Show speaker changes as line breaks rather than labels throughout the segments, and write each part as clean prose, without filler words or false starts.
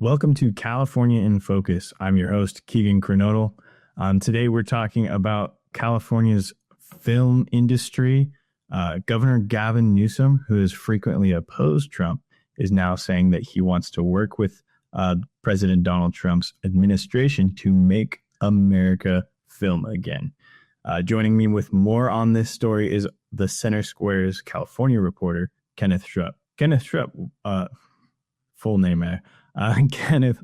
Welcome to California in Focus. I'm your host, Keegan Kernodle. Today we're talking about California's film industry. Governor Gavin Newsom, who has frequently opposed Trump, is now saying that he wants to work with President Donald Trump's administration to make America film again. Joining me with more on this story is the Center Square's California reporter, Kenneth Schrupp. Kenneth Schrupp, full name there. Kenneth,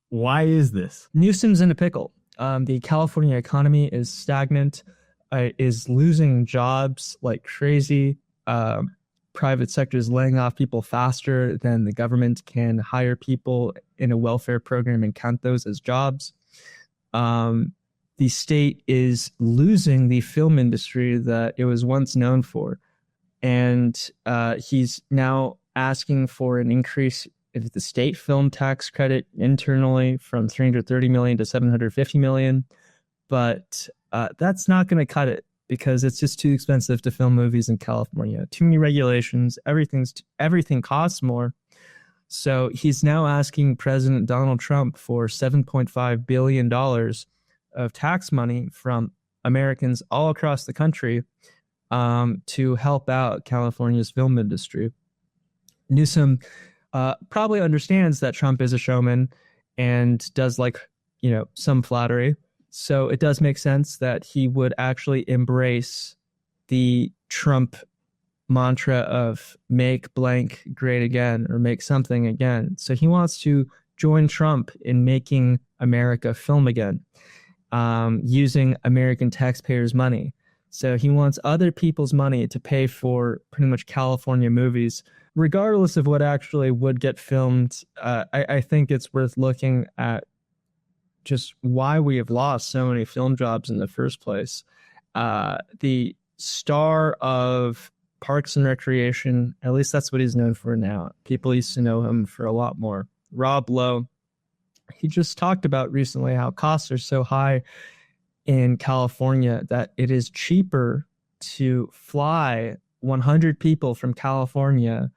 why is this?
Newsom's in a pickle. The California economy is stagnant, is losing jobs like crazy. Private sector is laying off people faster than the government can hire people in a welfare program and count those as jobs. The state is losing the film industry that it was once known for. And he's now asking for an increase of the state film tax credit internally from $330 million to $750 million. But that's not going to cut it because it's just too expensive to film movies in California. Too many regulations. Everything costs more. So he's now asking President Donald Trump for $7.5 billion of tax money from Americans all across the country to help out California's film industry. Newsom probably understands that Trump is a showman and does some flattery. So it does make sense that he would actually embrace the Trump mantra of make blank great again or make something again. So he wants to join Trump in making America film again, using American taxpayers' money. So he wants other people's money to pay for pretty much California movies, regardless of what actually would get filmed. I think it's worth looking at just why we have lost so many film jobs in the first place. The star of Parks and Recreation, at least that's what he's known for now. People used to know him for a lot more. Rob Lowe, he just talked about recently how costs are so high in California that it is cheaper to fly 100 people from California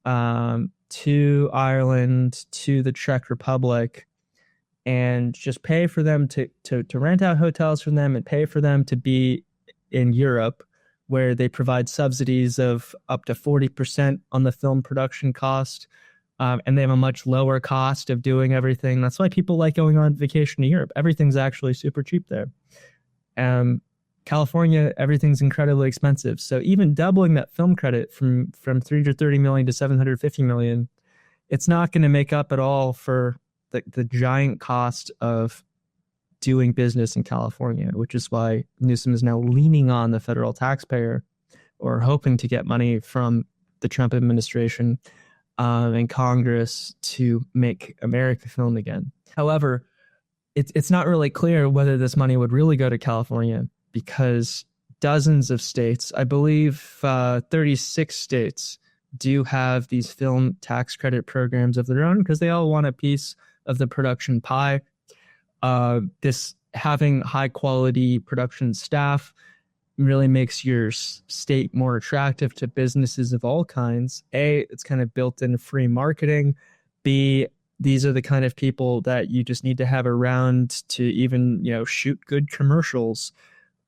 to Ireland, to the Czech Republic, and just pay for them to rent out hotels for them and pay for them to be in Europe, where they provide subsidies of up to 40% on the film production cost. And they have a much lower cost of doing everything. That's why people like going on vacation to Europe. Everything's actually super cheap there. California, everything's incredibly expensive. So even doubling that film credit from $330 million to $750 million, it's not going to make up at all for the giant cost of doing business in California, which is why Newsom is now leaning on the federal taxpayer or hoping to get money from the Trump administration and Congress to make America film again. However, it's not really clear whether this money would really go to California because dozens of states, I believe 36 states, do have these film tax credit programs of their own because they all want a piece of the production pie. This having high quality production staff really makes your state more attractive to businesses of all kinds. A, it's kind of built in free marketing. B, these are the kind of people that you just need to have around to even, shoot good commercials.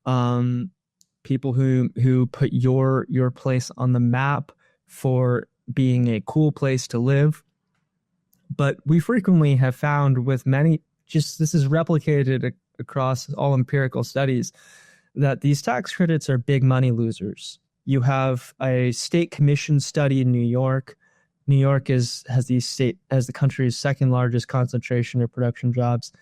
People who put your place on the map for being a cool place to live. But we frequently have found with many, this is replicated across all empirical studies, that these tax credits are big money losers. You have a state commission study in New York. New York has the country's second largest concentration of production jobs.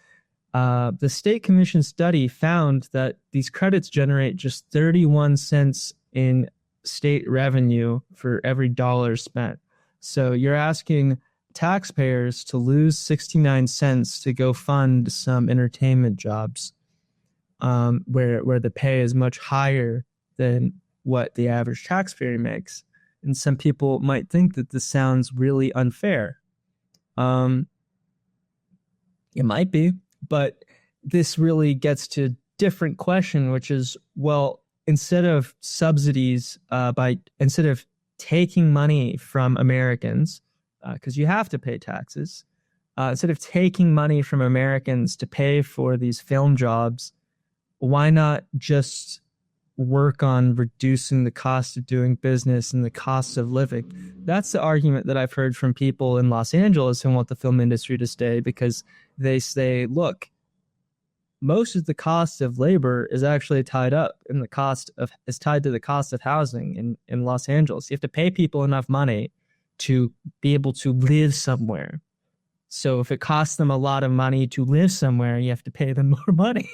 The state commission study found that these credits generate just 31 cents in state revenue for every dollar spent. So you're asking taxpayers to lose 69 cents to go fund some entertainment jobs, where the pay is much higher than what the average taxpayer makes. And some people might think that this sounds really unfair. It might be, but this really gets to a different question, which is, well, instead of subsidies, instead of taking money from Americans, because you have to pay taxes, instead of taking money from Americans to pay for these film jobs, why not just work on reducing the cost of doing business and the cost of living? That's the argument that I've heard from people in Los Angeles who want the film industry to stay, because they say, look, most of the cost of labor is actually tied up in is tied to the cost of housing in Los Angeles. You have to pay people enough money to be able to live somewhere. So if it costs them a lot of money to live somewhere, you have to pay them more money.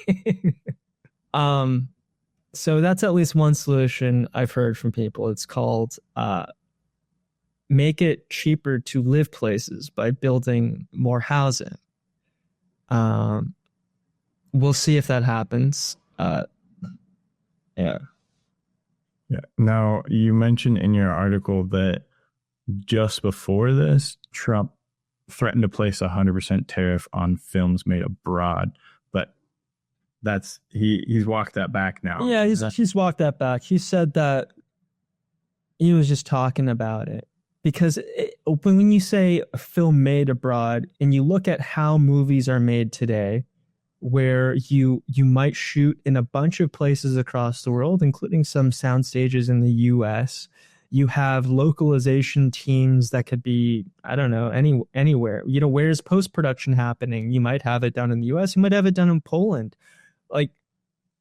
So that's at least one solution I've heard from people. It's called make it cheaper to live places by building more housing. We'll see if that happens. Yeah.
Now, you mentioned in your article that just before this, Trump threatened to place 100% tariff on films made abroad, but he's walked that back now.
Yeah, he's walked that back. He said that he was just talking about it because when you say a film made abroad and you look at how movies are made today, where you might shoot in a bunch of places across the world, including some sound stages in the US. You have localization teams that could be, I don't know, anywhere. Where's post-production happening? You might have it done in the US. You might have it done in Poland. Like,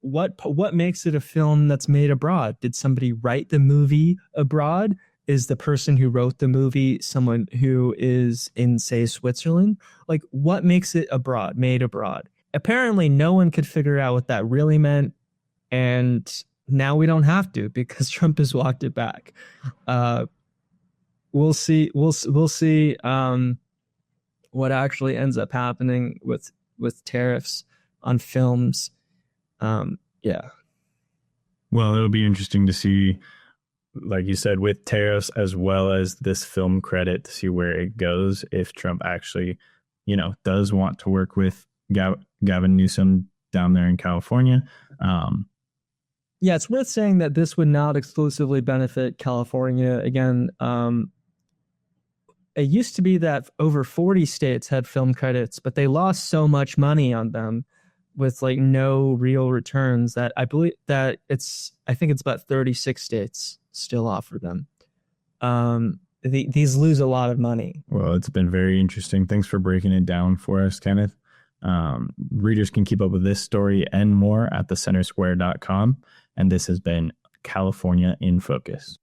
what makes it a film that's made abroad? Did somebody write the movie abroad? Is the person who wrote the movie someone who is in, say, Switzerland? Like, what makes it made abroad? Apparently, no one could figure out what that really meant, and now we don't have to because Trump has walked it back. We'll see. We'll see what actually ends up happening with tariffs on films. Yeah.
Well, it'll be interesting to see, like you said, with tariffs as well as this film credit, to see where it goes if Trump actually, does want to work with Gavin Newsom down there in California.
Yeah, it's worth saying that this would not exclusively benefit California. Again, it used to be that over 40 states had film credits, but they lost so much money on them with like no real returns that I believe that I think it's about 36 states still offer them. These lose a lot of money.
Well, it's been very interesting. Thanks for breaking it down for us, Kenneth. Readers can keep up with this story and more at thecentersquare.com. And this has been California in Focus.